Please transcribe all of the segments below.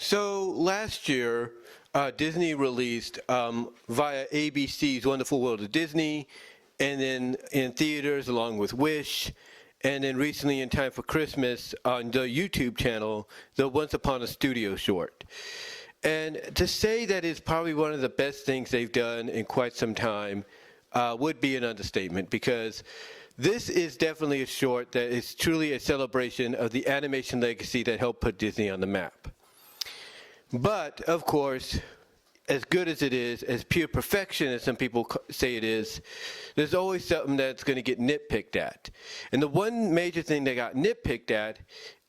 So last year, Disney released via ABC's Wonderful World of Disney, and then in theaters along with Wish, and then recently in time for Christmas on the YouTube channel, the Once Upon a Studio short. And to say that it's probably one of the best things they've done in quite some time would be an understatement, because this is definitely a short that is truly a celebration of the animation legacy that helped put Disney on the map. But, of course, as good as it is, as pure perfection as some people say it is, there's always something that's going to get nitpicked at. And the one major thing that got nitpicked at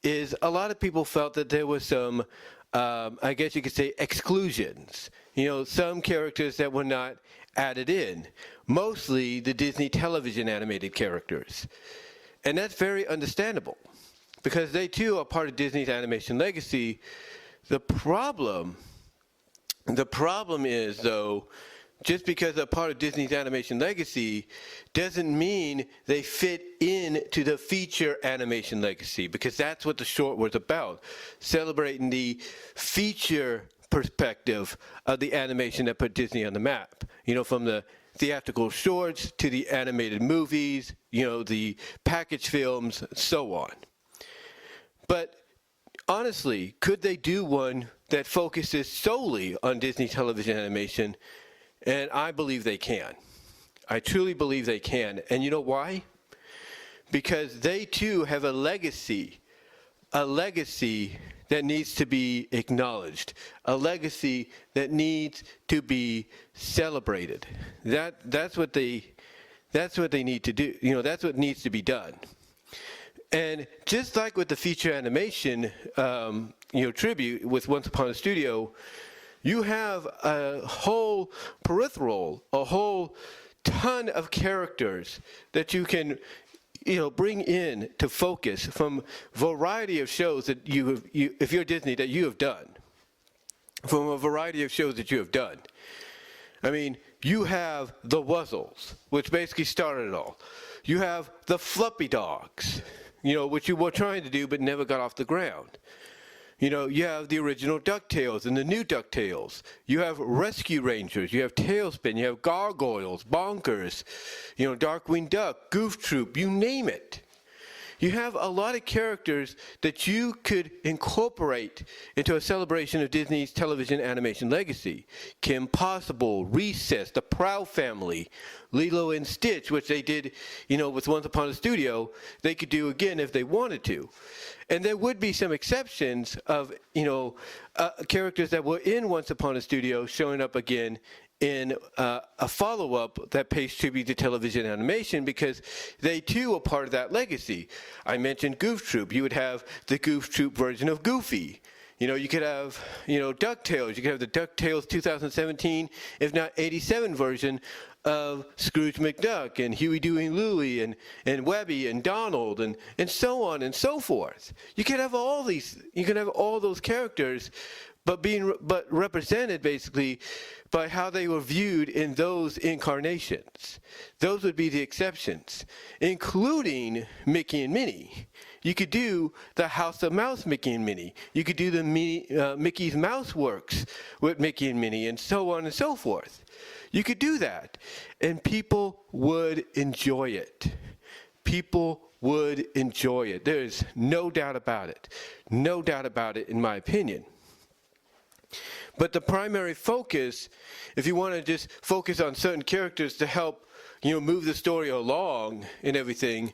is a lot of people felt that there was some, I guess you could say, exclusions. You know, some characters that were not added in, mostly the Disney television animated characters. And that's very understandable, because they too are part of Disney's animation legacy. The problem is, though, just because they're part of Disney's animation legacy doesn't mean they fit into the feature animation legacy, because that's what the short was about, celebrating the feature perspective of the animation that put Disney on the map. You know, from the theatrical shorts to the animated movies, you know, the package films, so on. But honestly, could they do one that focuses solely on Disney television animation? And I believe they can. I truly believe they can. And you know why? Because they too have a legacy that needs to be acknowledged, a legacy that needs to be celebrated. That's what they need to do. You know, that's what needs to be done. And just like with the feature animation, tribute with Once Upon a Studio, you have a whole peripheral, a whole ton of characters that you can, bring in to focus from a variety of shows that if you're Disney, that you have done. From a variety of shows that you have done. I mean, you have the Wuzzles, which basically started it all. You have the Fluffy Dogs, which you were trying to do but never got off the ground. You have the original DuckTales and the new DuckTales. You have Rescue Rangers. You have Tailspin. You have Gargoyles, Bonkers, Darkwing Duck, Goof Troop, you name it. You have a lot of characters that you could incorporate into a celebration of Disney's television animation legacy. Kim Possible, Recess, The Proud Family, Lilo and Stitch, which they did, with Once Upon a Studio, they could do again if they wanted to. And there would be some exceptions of, characters that were in Once Upon a Studio showing up again in a follow-up that pays tribute to television animation, because they too are part of that legacy. I mentioned Goof Troop. You would have the Goof Troop version of Goofy. You could have, DuckTales. You could have the DuckTales 2017, if not 87 version of Scrooge McDuck and Huey, Dewey, and Louie and Webby and Donald and so on and so forth. You could have all these. You could have all those characters, but represented basically by how they were viewed in those incarnations. Those would be the exceptions, including Mickey and Minnie. You could do the House of Mouse Mickey and Minnie. You could do the Mickey's Mouse Works with Mickey and Minnie, and so on and so forth. You could do that, and people would enjoy it. People would enjoy it. There's no doubt about it. No doubt about it, in my opinion. But the primary focus, if you want to just focus on certain characters to help, move the story along and everything,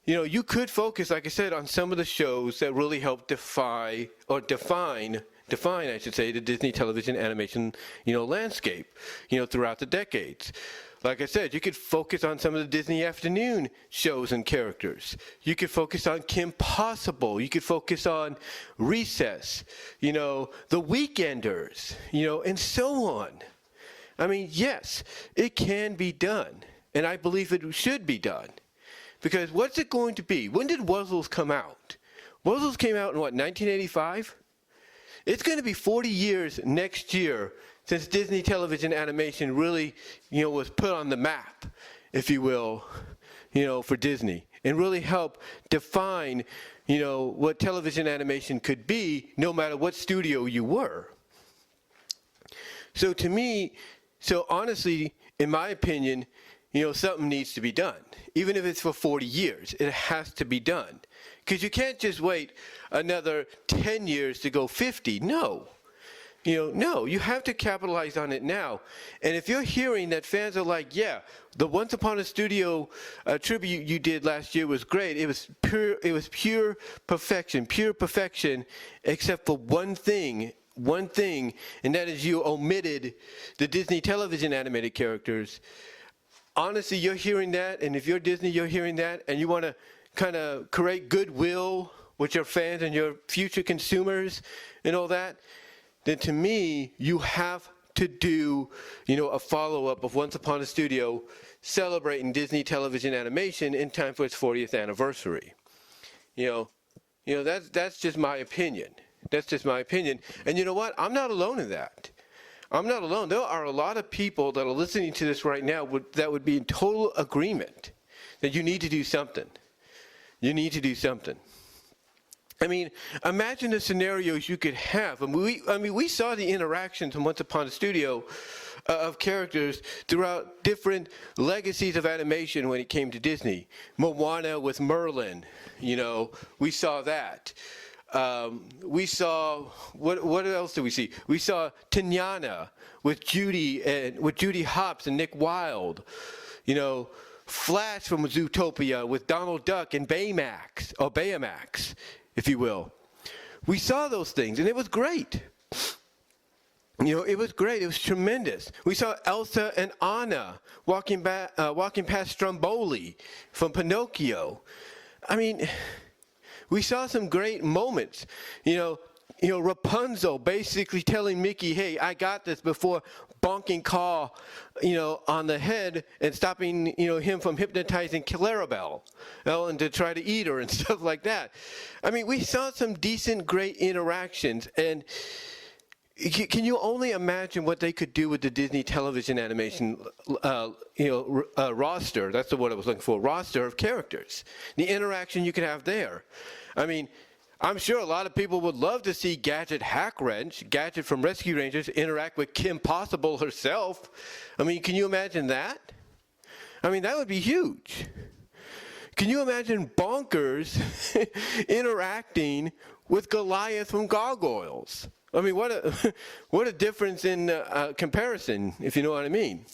you could focus, like I said, on some of the shows that really help define, I should say, the Disney television animation, landscape, throughout the decades. Like I said, you could focus on some of the Disney afternoon shows and characters. You could focus on Kim Possible. You could focus on Recess, The Weekenders, and so on. I mean, yes, it can be done, and I believe it should be done. Because what's it going to be? When did Wuzzles come out? Wuzzles came out in, 1985? It's going to be 40 years next year since Disney television animation really, was put on the map, if you will, for Disney, and really help define, what television animation could be, no matter what studio you were. So to me, honestly, in my opinion, something needs to be done. Even if it's for 40 years, it has to be done. Because you can't just wait another 10 years to go 50. No. No, you have to capitalize on it now. And if you're hearing that fans are like, yeah, the Once Upon a Studio tribute you did last year was great. It was pure perfection, except for one thing, and that is you omitted the Disney television animated characters. Honestly, you're hearing that, and if you're Disney, you're hearing that, and you want to kind of create goodwill with your fans and your future consumers and all that, then to me, you have to do, a follow-up of Once Upon a Studio celebrating Disney television animation in time for its 40th anniversary. That's just my opinion. That's just my opinion. And you know what? I'm not alone in that. I'm not alone. There are a lot of people that are listening to this right now that would be in total agreement that you need to do something. You need to do something. I mean, imagine the scenarios you could have. We saw the interactions in Once Upon a Studio of characters throughout different legacies of animation when it came to Disney. Moana with Merlin, we saw that. We saw, what else did we see? We saw Tiana with Judy Hopps and Nick Wilde. Flash from Zootopia with Donald Duck and Baymax, if you will. We saw those things, and it was great. It was great. It was tremendous. We saw Elsa and Anna walking past Stromboli from Pinocchio. I mean, we saw some great moments. Rapunzel basically telling Mickey, hey, I got this, before bonking Caw, on the head and stopping, him from hypnotizing Clarabelle, and to try to eat her and stuff like that. I mean, we saw some decent, great interactions. And can you only imagine what they could do with the Disney television animation, roster? That's the word I was looking for. Roster of characters. The interaction you could have there. I mean, I'm sure a lot of people would love to see Gadget Hackwrench, Gadget from Rescue Rangers, interact with Kim Possible herself. I mean, can you imagine that? I mean, that would be huge. Can you imagine Bonkers interacting with Goliath from Gargoyles? I mean, what a difference in comparison, if you know what I mean.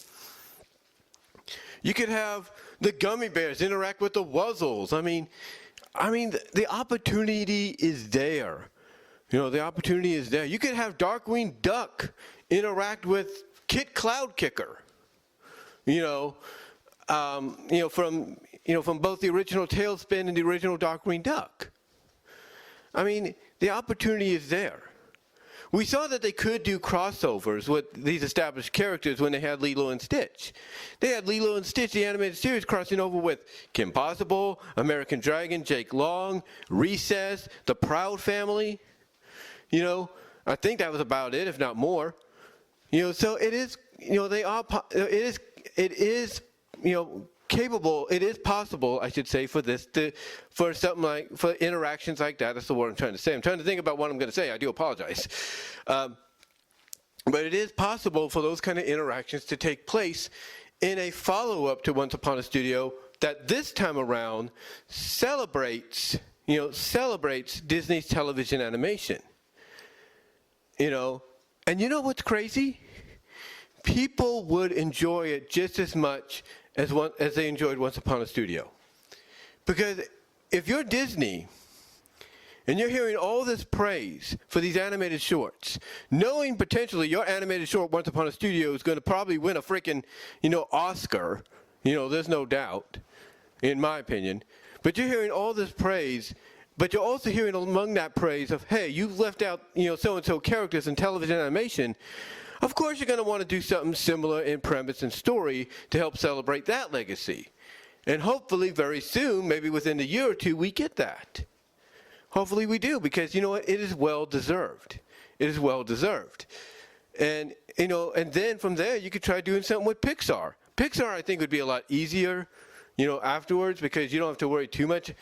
You could have the Gummy Bears interact with the Wuzzles. I mean, the opportunity is there. The opportunity is there. You could have Darkwing Duck interact with Kit Cloudkicker. From both the original Tailspin and the original Darkwing Duck. I mean, the opportunity is there. We saw that they could do crossovers with these established characters when they had Lilo and Stitch. They had Lilo and Stitch, the animated series, crossing over with Kim Possible, American Dragon, Jake Long, Recess, the Proud Family. I think that was about it, if not more. So it is, it is capable, it is possible, I should say, for interactions like that. That's the word I'm trying to say. I'm trying to think about what I'm going to say. I do apologize. But it is possible for those kind of interactions to take place in a follow-up to Once Upon a Studio that this time around celebrates Disney's television animation. And you know what's crazy? People would enjoy it just as much as they enjoyed Once Upon a Studio. Because if you're Disney and you're hearing all this praise for these animated shorts, knowing potentially your animated short Once Upon a Studio is going to probably win a freaking, Oscar, there's no doubt, in my opinion. But you're hearing all this praise, but you're also hearing among that praise of, hey, you've left out, so-and-so characters in television animation. Of course, you're going to want to do something similar in premise and story to help celebrate that legacy. And hopefully very soon, maybe within a year or two, we get that. Hopefully we do, because you know what? It is well deserved. It is well deserved. And, and then from there, you could try doing something with Pixar. Pixar, I think, would be a lot easier, afterwards, because you don't have to worry too much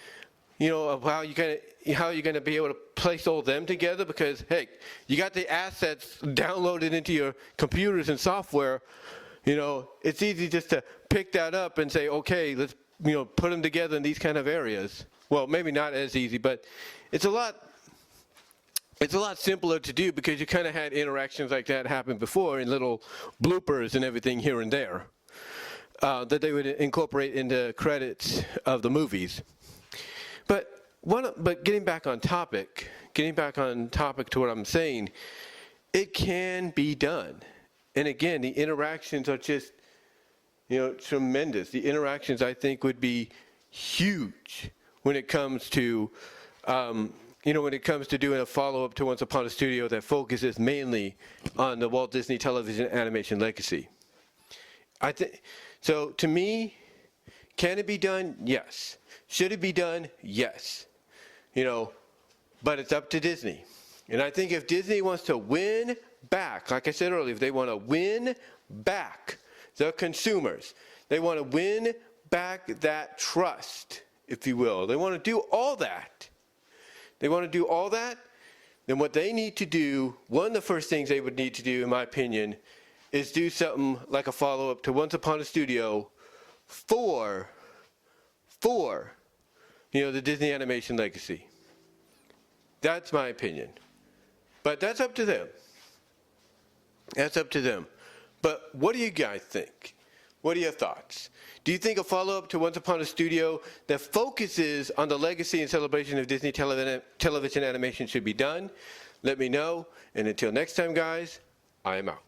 of how you're going to be able to place all them together, because hey, you got the assets downloaded into your computers and software. It's easy just to pick that up and say, okay, let's put them together in these kind of areas. Well, maybe not as easy, but it's a lot simpler to do, because you kind of had interactions like that happen before in little bloopers and everything here and there that they would incorporate into credits of the movies. But getting back on topic to what I'm saying, it can be done. And again, the interactions are just, tremendous. The interactions, I think, would be huge when it comes to, doing a follow-up to Once Upon a Studio that focuses mainly on the Walt Disney Television Animation legacy. So to me, can it be done? Yes. Should it be done? Yes. But it's up to Disney. And I think if Disney wants to win back, like I said earlier, if they want to win back the consumers, they want to win back that trust, if you will. They want to do all that. Then what they need to do, one of the first things they would need to do, in my opinion, is do something like a follow-up to Once Upon a Studio for the Disney Animation legacy. That's my opinion. But that's up to them. But what do you guys think? What are your thoughts? Do you think a follow-up to Once Upon a Studio that focuses on the legacy and celebration of Disney television animation should be done? Let me know. And until next time, guys, I am out.